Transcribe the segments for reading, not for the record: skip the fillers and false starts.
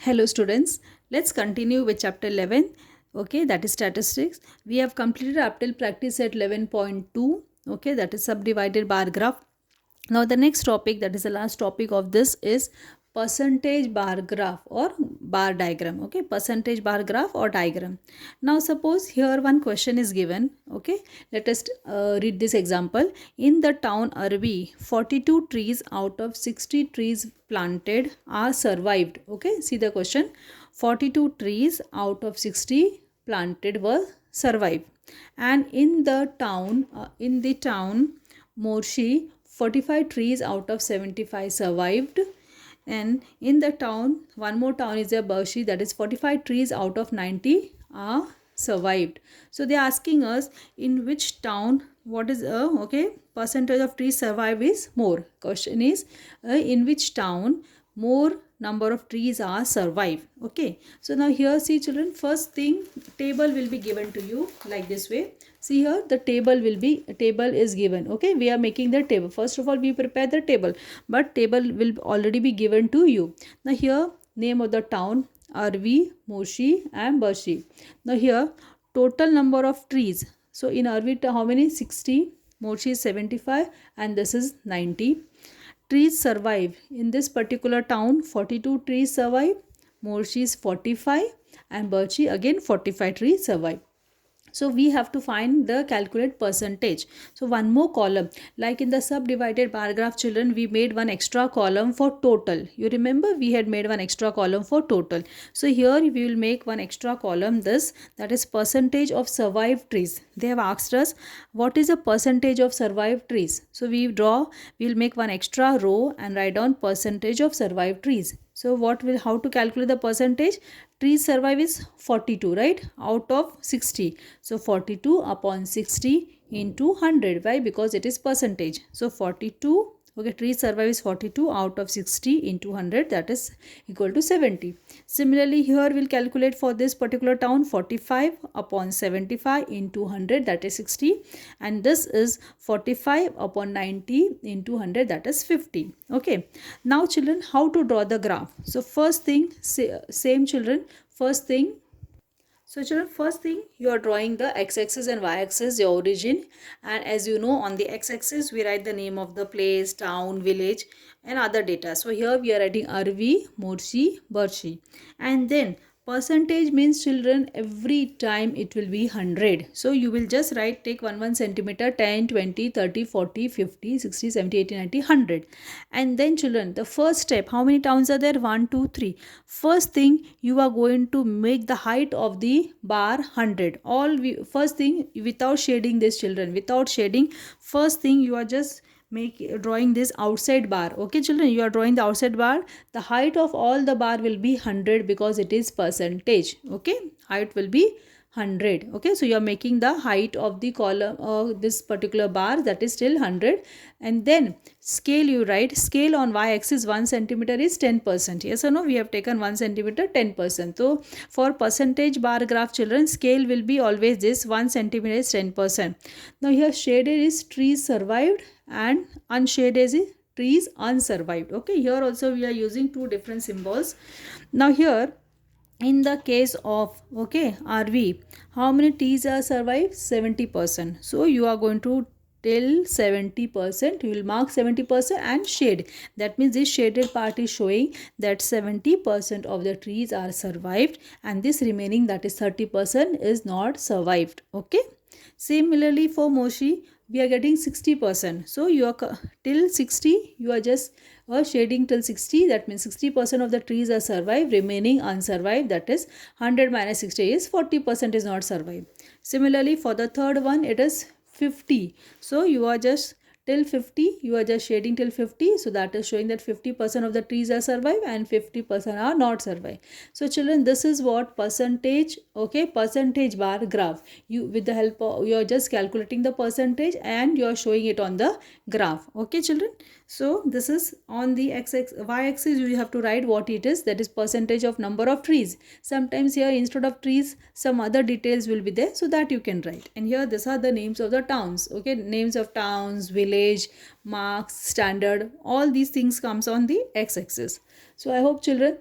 Hello students, let's continue with chapter 11. Okay, that is statistics. We have completed up till practice at 11.2. Okay, that is subdivided bar graph. Now the next topic, that is the last topic of this, is percentage bar graph or bar diagram. Okay, percentage bar graph or diagram. Now suppose here one question is given. Okay, let us read this example. In the town Arvi, 42 trees out of 60 trees planted are survived. Okay, see the question. 42 trees out of 60 planted were survived. And in the town Morshi, 45 trees out of 75 survived. And in the town, one more town is a Barshi, that is 45 trees out of 90 are survived. So they are asking us in which town what is percentage of trees survive is more. Question is in which town more number of trees are survived. Okay, so now here see children, first thing, table will be given to you like this way. See here, the table is given. Okay, we are making the table. First of all, we prepare the table, but table will already be given to you. Now here, name of the town Arvi, Moshi and Barshi. Now here, total number of trees. So in Arvi, how many? 60. Moshi is 75 and this is 90. Trees survive. In this particular town, 42 trees survive. Moshi is 45 and Barshi again 45 trees survive. So we have to find the calculate percentage. So one more column, like in the subdivided bar graph children, we made one extra column for total. You remember we had made one extra column for total. So here we will make one extra column, this, that is percentage of survived trees. They have asked us what is the percentage of survived trees. So we'll make one extra row and write down percentage of survived trees. So how to calculate the percentage? Trees survive is 42, right? Out of 60. So 42 upon 60 into 100. Why? Because it is percentage. So 42, okay, trees survive is 42 out of 60 into 100, that is equal to 70. Similarly, here we'll calculate for this particular town 45 upon 75 into 100, that is 60. And this is 45 upon 90 into 100, that is 50. Okay. Now children, how to draw the graph? So first thing, same children, first thing, so children, first thing, you are drawing the x-axis and y-axis, your origin. And as you know, on the x-axis, we write the name of the place, town, village and other data. So here we are writing Arvi, Morshi, Barshi. And then percentage means children, every time it will be 100. So you will just write, take 1 centimeter, 10, 20, 30, 40, 50, 60, 70, 80, 90, 100. And then children, the first step, how many towns are there? 1, 2, 3. First thing, you are going to make the height of the bar 100. First thing, without shading this children, without shading, first thing you are just drawing this outside bar. Okay children, you are drawing the outside bar. The height of all the bar will be 100 because it is percentage. Okay, height will be 100. Okay, so you are making the height of the column this particular bar, that is still 100. And then scale, you write scale on y-axis 1 centimeter is 10%. Yes or no? We have taken 1 centimeter 10%. So for percentage bar graph children, scale will be always this, 1 centimeter is 10%. Now here shaded is trees survived and unshaded is trees unsurvived. Okay, here also we are using two different symbols. Now here in the case of RV, how many trees are survived? 70%. So you are going to till 70%, you will mark 70% and shade. That means this shaded part is showing that 70% of the trees are survived and this remaining, that is 30%, is not survived. Okay. Similarly for Moshi, we are getting 60%. So you are till 60, you are just shading till 60. That means 60% of the trees are survived, remaining unsurvived, that is 100 minus 60 is 40% is not survived. Similarly for the third one, it is 50. So you are just till 50, you are just shading till 50. So that is showing that 50% of the trees are survived and 50% are not survived. So children, this is what percentage, percentage bar graph. You, with the help of, you are just calculating the percentage and you are showing it on the graph. Okay children. So this is on the y-axis, you have to write what it is, that is percentage of number of trees. Sometimes here instead of trees, some other details will be there, so that you can write. And here these are the names of the towns. Okay, names of towns, village, marks, standard, all these things comes on the x-axis. So I hope children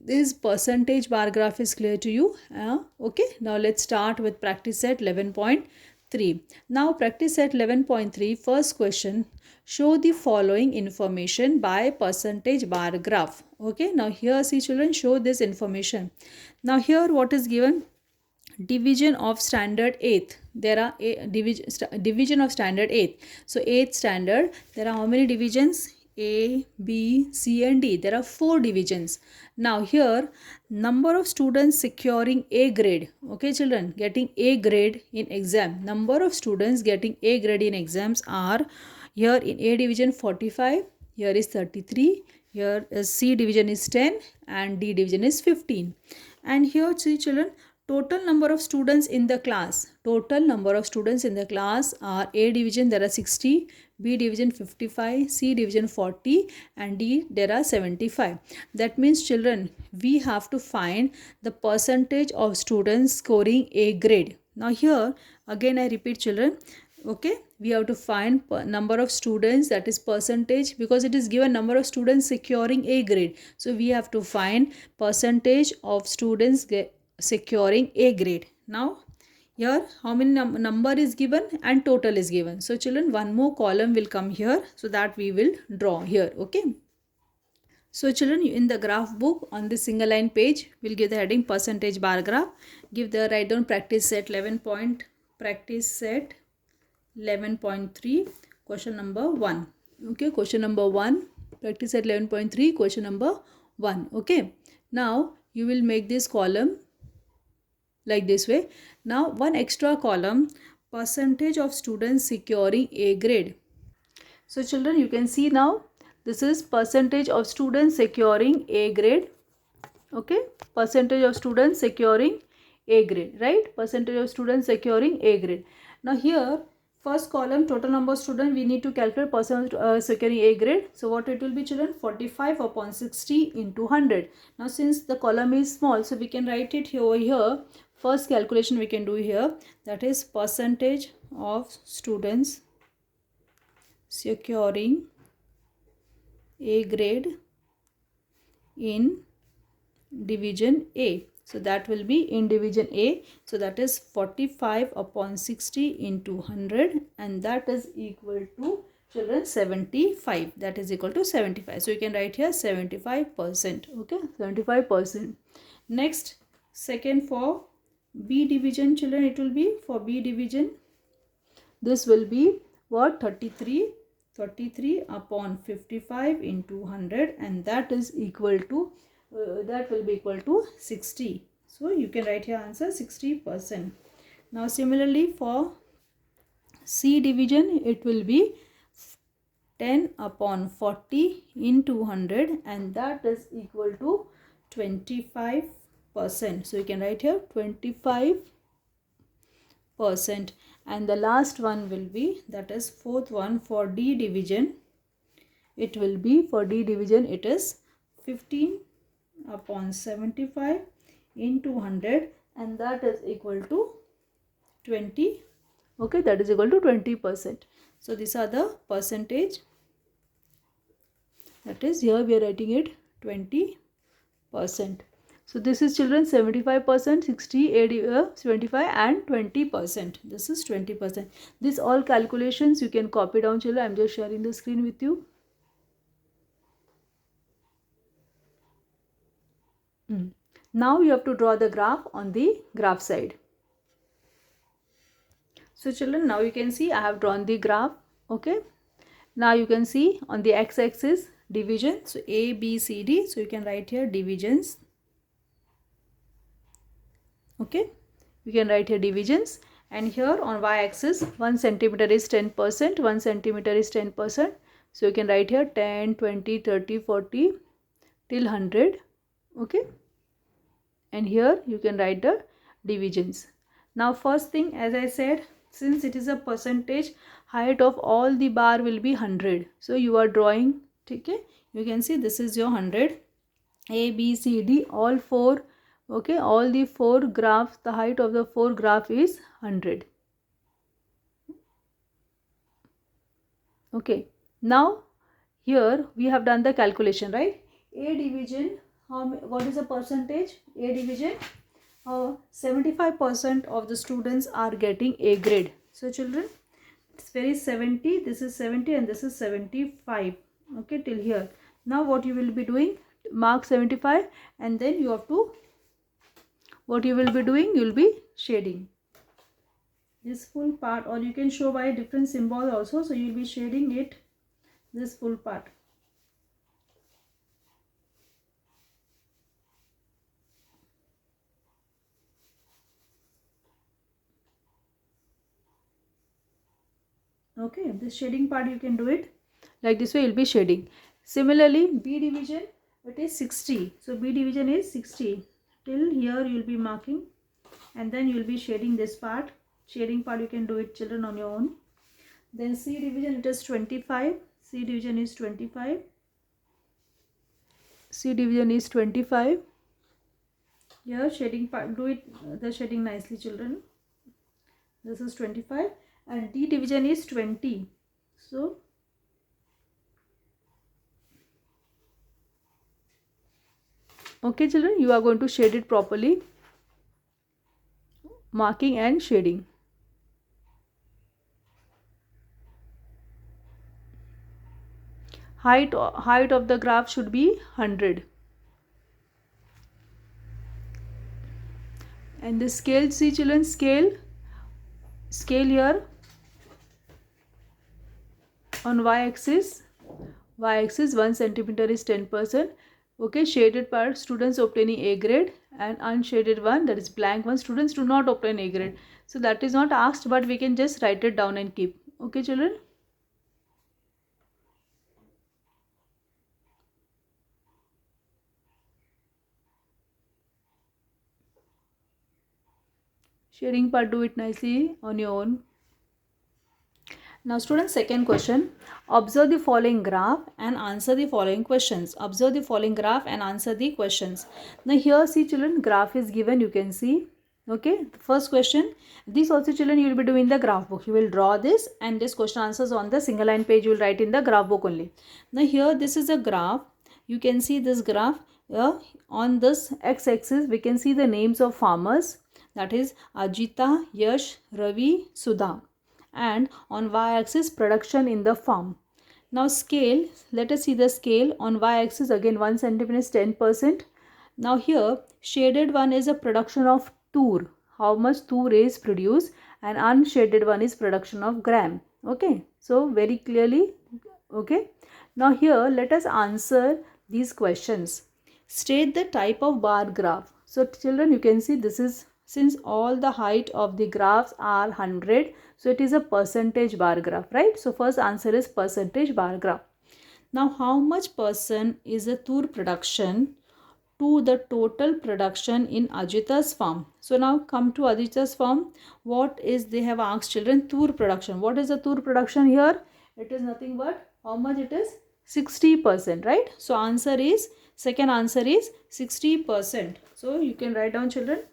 this percentage bar graph is clear to you. Okay, now let's start with practice set 11.3. Now practice set 11.3, first question, show the following information by percentage bar graph. Okay, now here see children, show this information. Now here what is given? Division of standard 8th. There are a division of standard 8th. So 8th standard, there are how many divisions? A, B, C and D. There are 4 divisions. Now here, number of students securing A grade. Okay children, getting A grade in exam. Number of students getting A grade in exams are here in A division 45, here is 33, here is C division is 10 and D division is 15. And here see children, total number of students in the class. Total number of students in the class are A division there are 60, B division 55, C division 40 and D there are 75. That means children, we have to find the percentage of students scoring A grade. Now here again I repeat children, okay, we have to find number of students, that is percentage, because it is given number of students securing A grade. So we have to find percentage of students securing A grade. Now here how many number is given and total is given. So children, one more column will come here, so that we will draw here. Okay, so children, in the graph book on this single line page, we'll give the heading percentage bar graph. Give the write down practice set 11.3, question number 1. Okay, question number 1, practice set 11.3, question number 1. Okay, now you will make this column like this way. Now one extra column, percentage of students securing A grade. So children, you can see now this is percentage of students securing A grade. Okay, percentage of students securing A grade, right? Percentage of students securing A grade. Now here first column, total number of students, we need to calculate percent securing A grade. So what it will be children? 45 upon 60 into 100. Now since the column is small, so we can write it here over here. First calculation we can do here, that is percentage of students securing A grade in division A. So that will be in division A. So that is 45 upon 60 into 100 and that is equal to children 75. That is equal to 75. So you can write here 75%. Okay, 75%. Next, second for B division children, it will be for B division. This will be what? 33 upon 55 into 100 and that is equal to that will be equal to 60. So you can write here answer 60%. Now similarly for C division, it will be 10 upon 40 into 100 and that is equal to 25%. So you can write here 25%. And the last one will be, that is fourth one for D division. It will be for D division, it is 15 upon 75 into 100 and that is equal to 20. Okay, that is equal to 20%. So these are the percentage. That is here we are writing it 20%. So this is children 75%, 60, 75 and 20%. This is 20%. This all calculations you can copy down children. I am just sharing the screen with you. Now you have to draw the graph on the graph side. So children, now you can see I have drawn the graph. Okay. Now you can see on the x-axis division. So A, B, C, D. So you can write here divisions. Okay. You can write here divisions. And here on y-axis 1 centimeter is 10%. 1 centimeter is 10%. So you can write here 10, 20, 30, 40 till 100. Okay. And here you can write the divisions. Now first thing, as I said, since it is a percentage, height of all the bar will be 100. So you are drawing, okay, you can see this is your 100. A, B, C, D, all 4, okay, all the 4 graphs, the height of the 4 graph is 100. Okay, now here we have done the calculation, right? A division what is the percentage? A division. 75% of the students are getting A grade. So children, it's very 70, this is 70 and this is 75. Okay, till here. Now what you will be doing, mark 75 and then you have to, what you will be doing, you will be shading this full part, or you can show by a different symbol also. So you will be shading it, this full part. Okay, this shading part you can do it like this way, you'll be shading. Similarly, B division, it is 60. So B division is 60. Till here you will be marking and then you will be shading this part. Shading part you can do it, children, on your own. Then C division, it is 25. C division is 25. C division is 25. Here shading part, do it the shading nicely, children. This is 25 and D division is 20. So okay children, you are going to shade it properly, marking and shading. Height of the graph should be 100. And the scale, see children, scale here on y-axis 1 centimeter is 10%. Okay, shaded part, students obtaining A grade, and unshaded one, that is blank one, students do not obtain A grade. So that is not asked, but we can just write it down and keep. Okay children. Shading part, do it nicely on your own. Now students, second question. Observe the following graph and answer the following questions. Observe the following graph and answer the questions. Now here see children, graph is given, you can see. Okay, the first question. This also children you will be doing the graph book. You will draw this and this question answers on the single line page you will write in the graph book only. Now here this is a graph. You can see this graph. On this x-axis we can see the names of farmers. That is Ajita, Yash, Ravi, Sudha. And on y-axis production in the farm. Now scale, let us see the scale. On y-axis again 1 centimeter is 10%. Now here shaded one is a production of tur, how much tur is produced, and unshaded one is production of gram. Okay, so very clearly. Okay, now here let us answer these questions. State the type of bar graph. So children, you can see this is, since all the height of the graphs are 100, so it is a percentage bar graph, right? So first answer is percentage bar graph. Now how much percent is the tur production to the total production in Ajita's farm? So now come to Ajita's farm. What is, they have asked children, tur production. What is the tur production here? It is nothing but, how much it is? 60%, right? So answer is, second answer is 60%. So you can write down children.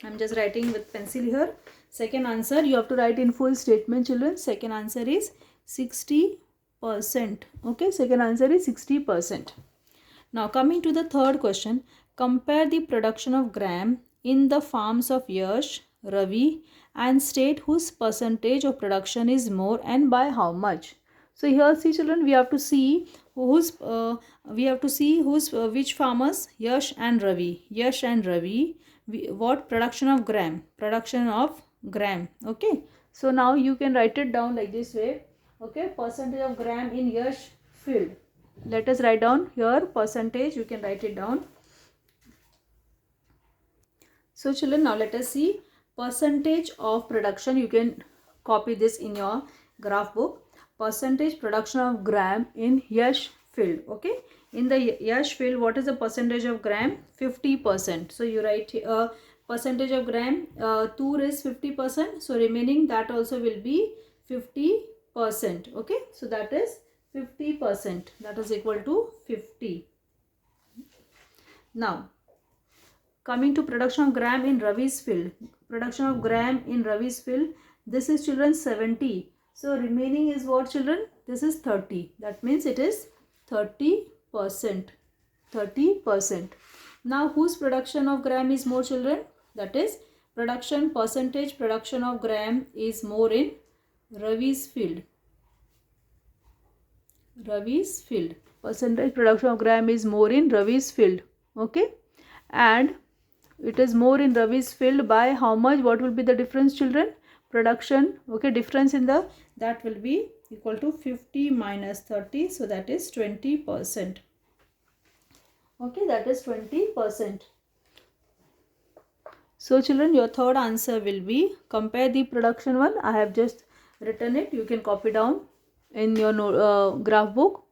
I'm just writing with pencil here. Second answer, you have to write in full statement children. Second answer is 60%. Okay, second answer is 60%. Now coming to the third question. Compare the production of gram in the farms of Yash, Ravi, and state whose percentage of production is more and by how much. So here see children, we have to see whose which farmers, Yash and Ravi. Yash and Ravi, what production of gram? Production of gram. Okay, so now you can write it down like this way. Okay, percentage of gram in Yash field. Let us write down here percentage, you can write it down. So children, now let us see percentage of production. You can copy this in your graph book. Percentage production of gram in Yash field. Okay, in the Yash field, what is the percentage of gram? 50%. So you write percentage of gram, tur is 50%. So remaining that also will be 50%. Okay, so that is 50%. That is equal to 50. Now coming to production of gram in Ravi's field. Production of gram in Ravi's field. This is children 70. So remaining is what children? This is 30. That means it is 30%. 30%. Now whose production of gram is more, children? That is percentage production of gram is more in Ravi's field. Ravi's field. Percentage production of gram is more in Ravi's field. Okay. And it is more in Ravi's field by how much? What will be the difference, children? Production. Okay. Difference in the, that will be equal to 50 minus 30. So that is 20%. Okay. That is 20%. So children, your third answer will be, compare the production one. I have just written it. You can copy down in your graph book.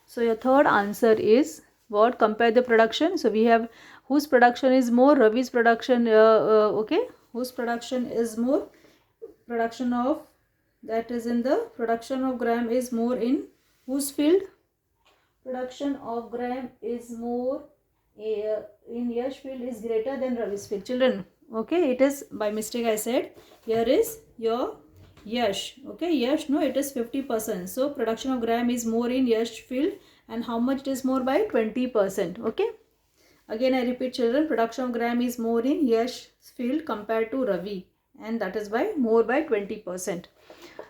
So your third answer is what? Compare the production. So we have whose production is more? Ravi's production. Okay. Whose production is more? Production of, that is in the production of gram is more in whose field? Production of gram is more in Yash field is greater than Ravi's field. Children, okay, it is by mistake I said. Here is your Yash. Okay, Yash, no, it is 50%. So production of gram is more in Yash field, and how much it is more? By 20%. Okay. Again I repeat, children, production of gram is more in Yash field compared to Ravi, and that is by more by 20%.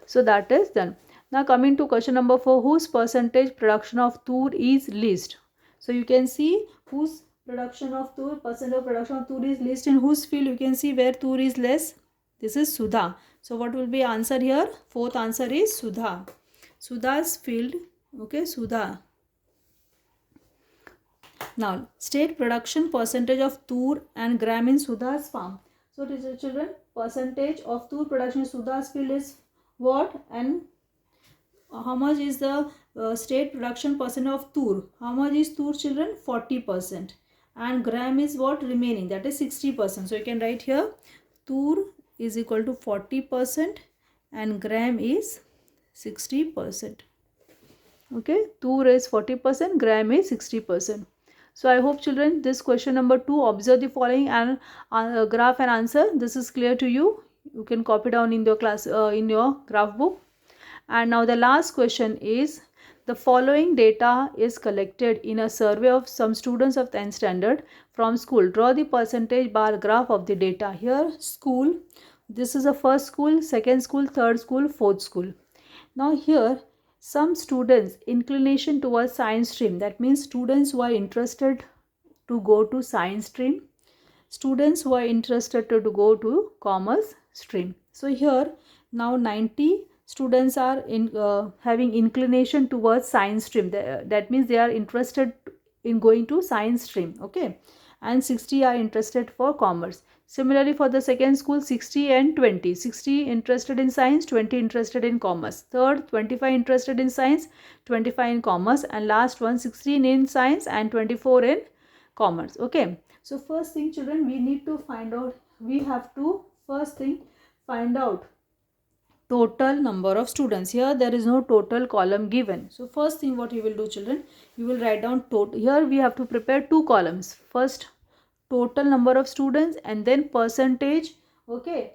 So that is done. Now coming to question number 4, whose percentage production of tur is least? So you can see whose production of tur, percent of production of tur is least in whose field. You can see where tur is less. This is Sudha. So what will be answer here? Fourth answer is Sudha. Sudha's field. Okay, Sudha. Now state production percentage of tur and gram in Sudha's farm. So children, percentage of tur production in Sudha's field is what, and how much is the state production percent of tur? How much is tur, children? 40%. And gram is what? Remaining, that is 60%. So you can write here tur is equal to 40% and gram is 60%. Okay, tur is 40%, gram is 60%. So I hope, children, this question number 2, observe the following and graph and answer. This is clear to you. You can copy down in your class in your graph book. And now the last question is, the following data is collected in a survey of some students of 10th standard from school. Draw the percentage bar graph of the data. Here school, this is the first school, second school, third school, fourth school. Now here some students inclination towards science stream, that means students who are interested to go to science stream, students who are interested to go to commerce stream. So here now 90 students are having inclination towards science stream. That means they are interested in going to science stream. Okay, and 60 are interested for commerce. Similarly for the second school, 60 and 20. 60 interested in science, 20 interested in commerce. Third, 25 interested in science, 25 in commerce, and last one 16 in science and 24 in commerce. Okay, so first thing, children, we need to find out, we have to first thing find out total number of students. Here there is no total column given. So first thing what you will do, children, you will write down total. Here we have to prepare two columns. First total number of students and then percentage. Okay,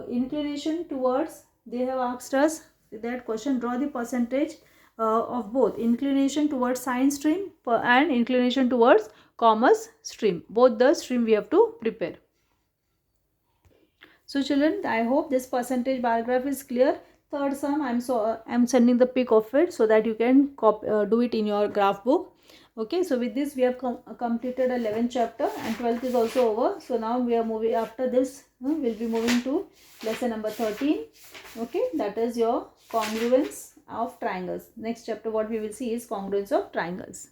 inclination towards, they have asked us that question, draw the percentage of both inclination towards science stream and inclination towards commerce stream. Both the stream we have to prepare. So children, I hope this percentage bar graph is clear. Third sum, I'm sending the pic of it so that you can do it in your graph book. Okay, so with this we have completed 11th chapter and 12th is also over. So now we are moving, after this we'll be moving to lesson number 13. Okay, that is your congruence of triangles. Next chapter what we will see is congruence of triangles.